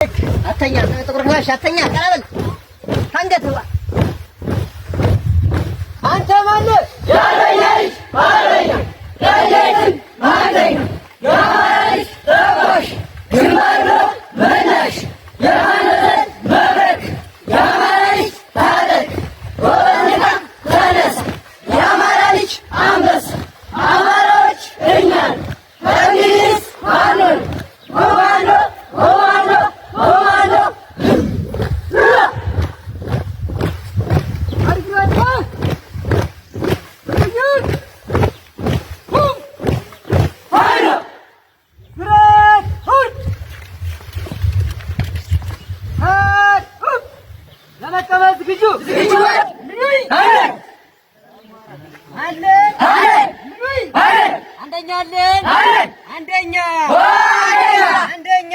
አተኛ ጥቁር ክላሽ አተኛ ቀለበል አንገትዋ አንተ ማነህ? ያለኛ ልጅ ማለኛ ያለኝ ማለኛ ያለኝ ተባሽ ግንባር መናሽ ያለኝ መብረቅ ያለኝ ታደግ ወንድና ተነሳ ያማራ ልጅ አንበሳ አማራዎች እኛን እንግሊዝ ማኑን ኮማንዶ ኮማንዶ ኮማንዶ አንደኛ